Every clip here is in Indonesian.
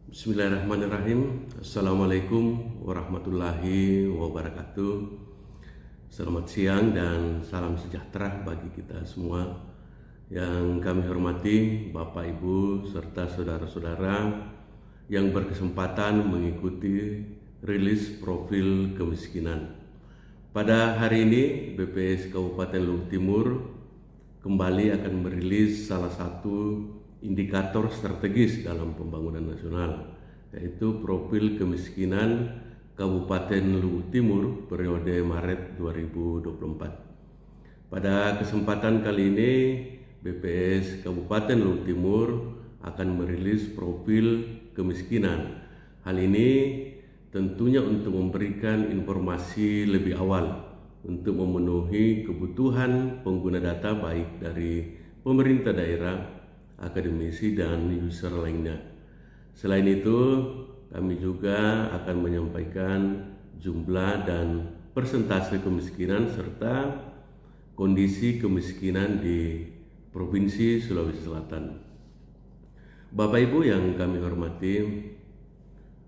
Bismillahirrahmanirrahim. Assalamualaikum warahmatullahi wabarakatuh. Selamat siang dan salam sejahtera bagi kita semua. Yang kami hormati Bapak Ibu serta saudara-saudara yang berkesempatan mengikuti rilis profil kemiskinan. Pada hari ini BPS Kabupaten Luhut Timur kembali akan merilis salah satu indikator strategis dalam pembangunan nasional, yaitu profil kemiskinan Kabupaten Luhut Timur periode Maret 2024. Pada kesempatan kali ini BPS Kabupaten Luhut Timur akan merilis profil kemiskinan. Hal ini tentunya untuk memberikan informasi lebih awal untuk memenuhi kebutuhan pengguna data baik dari pemerintah daerah, akademisi, dan user lainnya. Selain itu, kami juga akan menyampaikan jumlah dan persentase kemiskinan serta kondisi kemiskinan di Provinsi Sulawesi Selatan. Bapak Ibu yang kami hormati,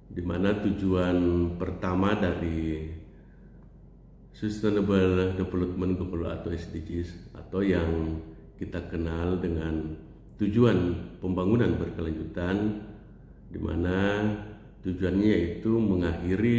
di mana tujuan pertama dari Sustainable Development Goal atau SDGs, atau yang kita kenal dengan tujuan pembangunan berkelanjutan, di mana tujuannya yaitu mengakhiri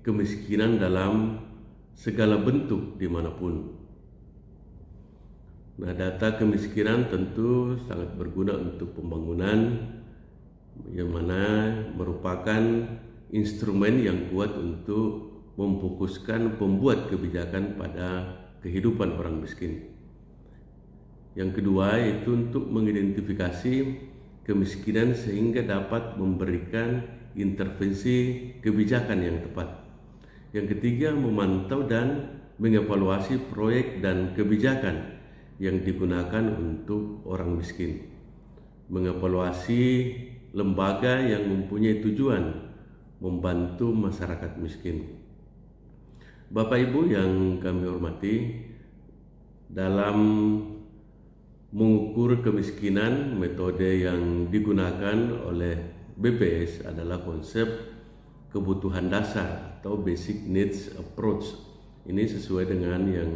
kemiskinan dalam segala bentuk dimanapun. Nah, data kemiskinan tentu sangat berguna untuk pembangunan, yang mana merupakan instrumen yang kuat untuk memfokuskan pembuat kebijakan pada kehidupan orang miskin. Yang kedua yaitu untuk mengidentifikasi kemiskinan sehingga dapat memberikan intervensi kebijakan yang tepat. Yang ketiga, memantau dan mengevaluasi proyek dan kebijakan yang digunakan untuk orang miskin. Mengevaluasi lembaga yang mempunyai tujuan membantu masyarakat miskin. Bapak Ibu yang kami hormati, dalam mengukur kemiskinan, metode yang digunakan oleh BPS adalah konsep kebutuhan dasar atau basic needs approach. Ini sesuai dengan yang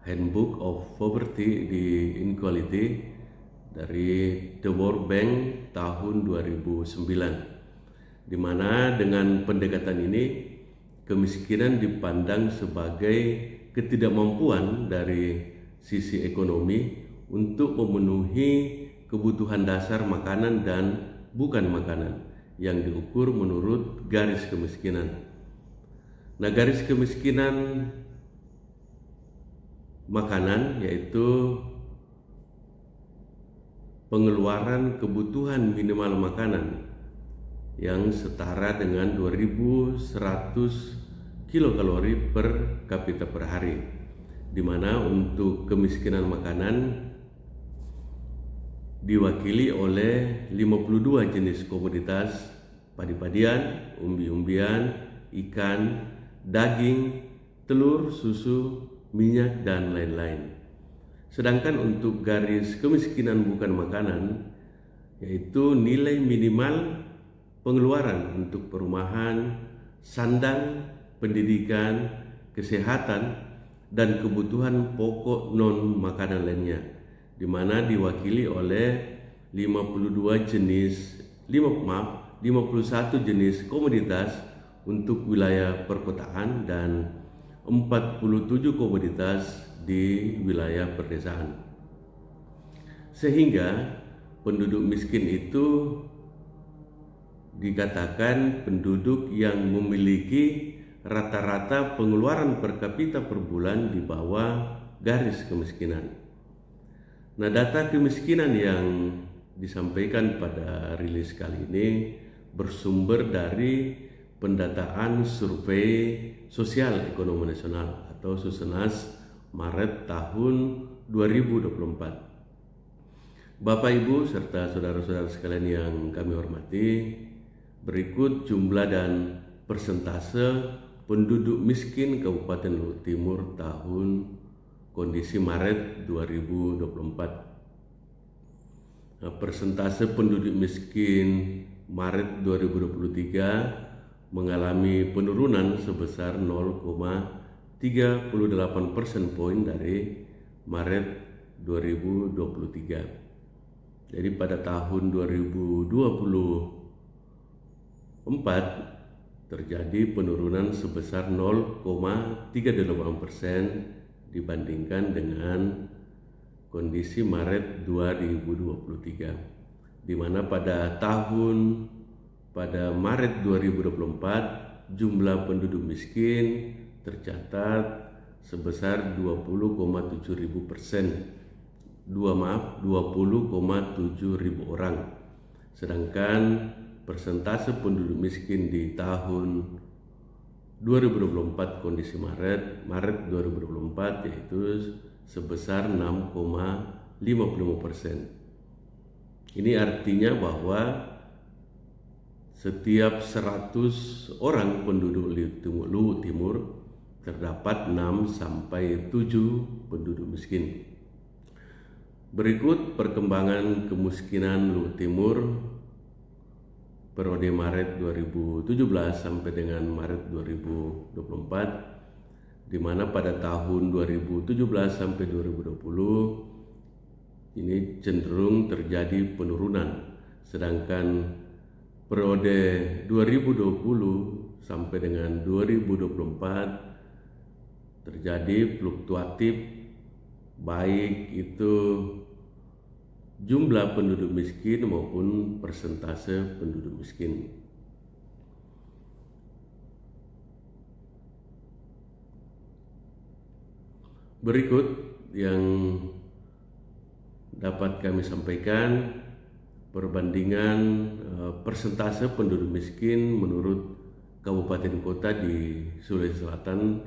Handbook of Poverty Inequality dari The World Bank tahun 2009, di mana dengan pendekatan ini kemiskinan dipandang sebagai ketidakmampuan dari sisi ekonomi untuk memenuhi kebutuhan dasar makanan dan bukan makanan yang diukur menurut garis kemiskinan. Nah, garis kemiskinan makanan yaitu pengeluaran kebutuhan minimal makanan yang setara dengan 2100 kilokalori per kapita per hari, di mana untuk kemiskinan makanan diwakili oleh 52 jenis komoditas padi-padian, umbi-umbian, ikan, daging, telur, susu, minyak, dan lain-lain. Sedangkan untuk garis kemiskinan bukan makanan, yaitu nilai minimal pengeluaran untuk perumahan, sandang, pendidikan, kesehatan, dan kebutuhan pokok non makanan lainnya, di mana diwakili oleh 51 jenis komoditas untuk wilayah perkotaan dan 47 komoditas di wilayah perdesaan. Sehingga penduduk miskin itu dikatakan penduduk yang memiliki rata-rata pengeluaran per kapita per bulan di bawah garis kemiskinan. Nah, data kemiskinan yang disampaikan pada rilis kali ini bersumber dari pendataan Survei Sosial Ekonomi Nasional atau Susenas Maret tahun 2024. Bapak Ibu serta saudara-saudara sekalian yang kami hormati, berikut jumlah dan persentase penduduk miskin Kabupaten Luhut Timur tahun kondisi Maret 2024. Persentase penduduk miskin Maret 2023 mengalami penurunan sebesar 0,38 persen poin dari Maret 2023. Jadi pada tahun 2024 terjadi penurunan sebesar 0,38% dibandingkan dengan kondisi Maret 2023, di mana pada Maret 2024 jumlah penduduk miskin tercatat sebesar 20,7 ribu orang, sedangkan persentase penduduk miskin di tahun 2024 kondisi Maret 2024 yaitu sebesar 6,55%. Ini artinya bahwa setiap 100 orang penduduk Luwu Timur terdapat 6 sampai 7 penduduk miskin. Berikut perkembangan kemiskinan Luwu Timur periode Maret 2017 sampai dengan Maret 2024, di mana pada tahun 2017 sampai 2020 ini cenderung terjadi penurunan, sedangkan periode 2020 sampai dengan 2024 terjadi fluktuatif, baik itu jumlah penduduk miskin maupun persentase penduduk miskin. Berikut yang dapat kami sampaikan perbandingan persentase penduduk miskin menurut kabupaten kota di Sulawesi Selatan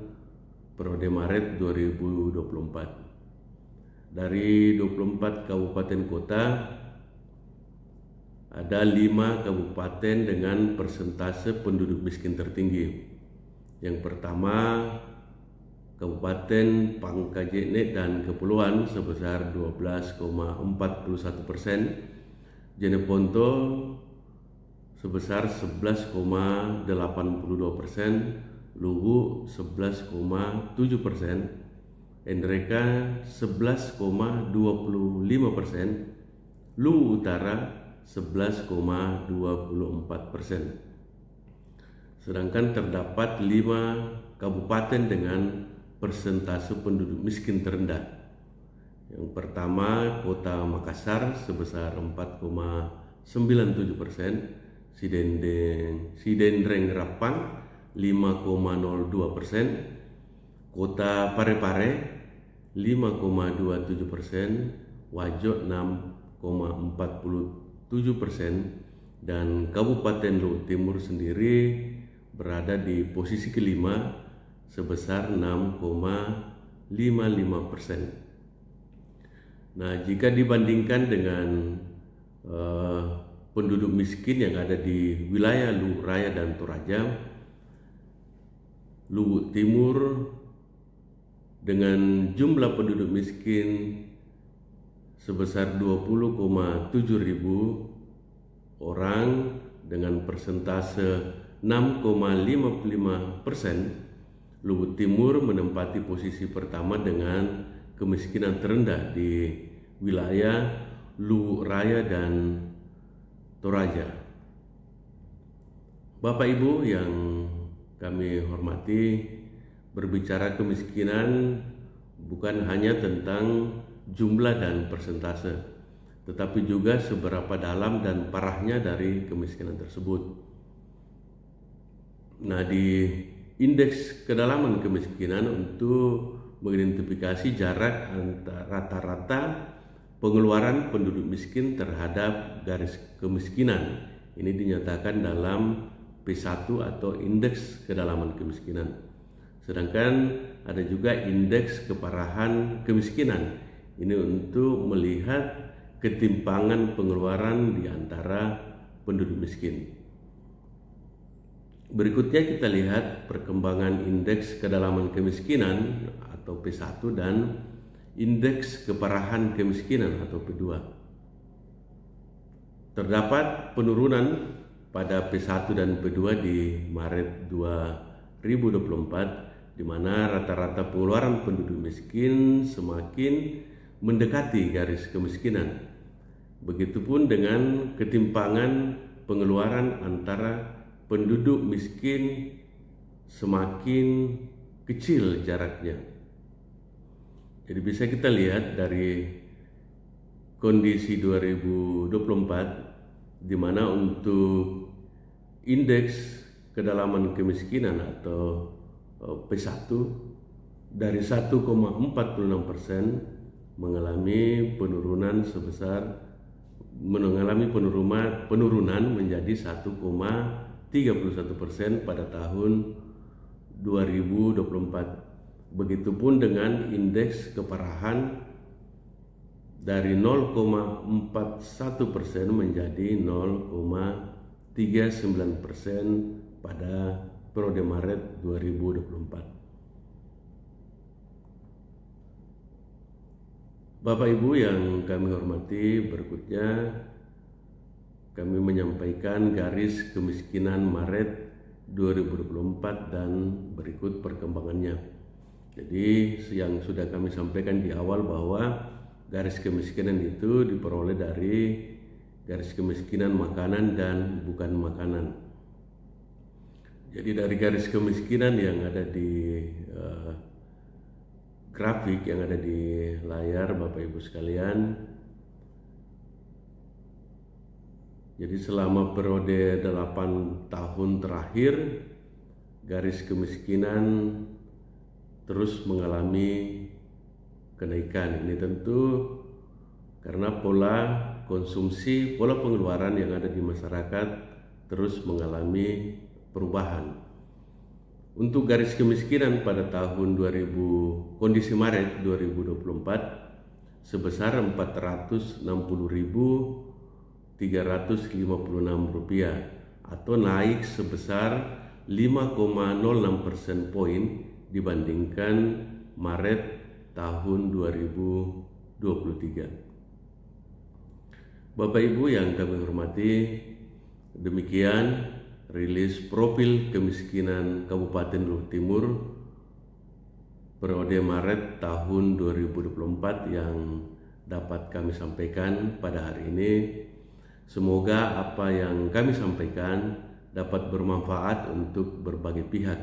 periode Maret 2024. Dari 24 kabupaten kota ada 5 kabupaten dengan persentase penduduk miskin tertinggi. Yang pertama Kabupaten Pangkajene dan Kepulauan sebesar 12,41%, Jeneponto sebesar 11,82%, Luwu 11,7%, Endreka 11,25%, Luwu Utara 11,24%. Sedangkan terdapat 5 kabupaten dengan persentase penduduk miskin terendah. Yang pertama Kota Makassar sebesar 4,97%, Sidendreng Rapang 5,02%, Kota Parepare 5,27%, Wajo 6,47%, dan Kabupaten Luwu Timur sendiri berada di posisi kelima sebesar 6,55%. Nah, jika dibandingkan dengan penduduk miskin yang ada di wilayah Luwu Raya dan Toraja, Luwu Timur dengan jumlah penduduk miskin sebesar 20,7 ribu orang dengan persentase 6,55%, Luwu Timur menempati posisi pertama dengan kemiskinan terendah di wilayah Luwu Raya dan Toraja. Bapak Ibu yang kami hormati, berbicara kemiskinan bukan hanya tentang jumlah dan persentase, tetapi juga seberapa dalam dan parahnya dari kemiskinan tersebut. Nah, di indeks kedalaman kemiskinan untuk mengidentifikasi jarak antara rata-rata pengeluaran penduduk miskin terhadap garis kemiskinan. Ini dinyatakan dalam P1 atau indeks kedalaman kemiskinan. Sedangkan ada juga indeks keparahan kemiskinan. Ini untuk melihat ketimpangan pengeluaran di antara penduduk miskin. Berikutnya kita lihat perkembangan indeks kedalaman kemiskinan atau P1 dan indeks keparahan kemiskinan atau P2. Terdapat penurunan pada P1 dan P2 di Maret 2024, di mana rata-rata pengeluaran penduduk miskin semakin mendekati garis kemiskinan. Begitupun dengan ketimpangan pengeluaran antara penduduk miskin semakin kecil jaraknya. Jadi bisa kita lihat dari kondisi 2024, di mana untuk indeks kedalaman kemiskinan atau P1 dari 1,46% mengalami penurunan menjadi 1,31% pada tahun 2024. Begitupun dengan indeks keparahan dari 0,41% menjadi 0,39% pada periode Maret 2024. Bapak Ibu yang kami hormati, berikutnya kami menyampaikan garis kemiskinan Maret 2024 dan berikut perkembangannya. Jadi yang sudah kami sampaikan di awal bahwa garis kemiskinan itu diperoleh dari garis kemiskinan makanan dan bukan makanan. Jadi dari garis kemiskinan yang ada di grafik yang ada di layar Bapak Ibu sekalian, jadi selama periode 8 tahun terakhir garis kemiskinan terus mengalami kenaikan. Ini tentu karena pola konsumsi, pola pengeluaran yang ada di masyarakat terus mengalami perubahan. Untuk garis kemiskinan pada tahun kondisi Maret 2024 sebesar Rp460.356 atau naik sebesar 5,06% poin dibandingkan Maret tahun 2023. Bapak Ibu yang kami hormati, demikian rilis profil kemiskinan Kabupaten Luhut Timur periode Maret tahun 2024 yang dapat kami sampaikan pada hari ini. Semoga apa yang kami sampaikan dapat bermanfaat untuk berbagai pihak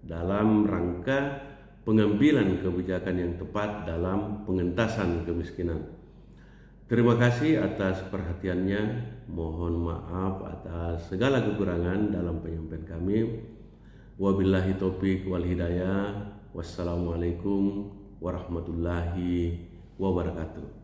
dalam rangka pengambilan kebijakan yang tepat dalam pengentasan kemiskinan. Terima kasih atas perhatiannya. Mohon maaf atas segala kekurangan dalam penyampaian kami. Wabillahi taufiq wal hidayah. Wassalamualaikum warahmatullahi wabarakatuh.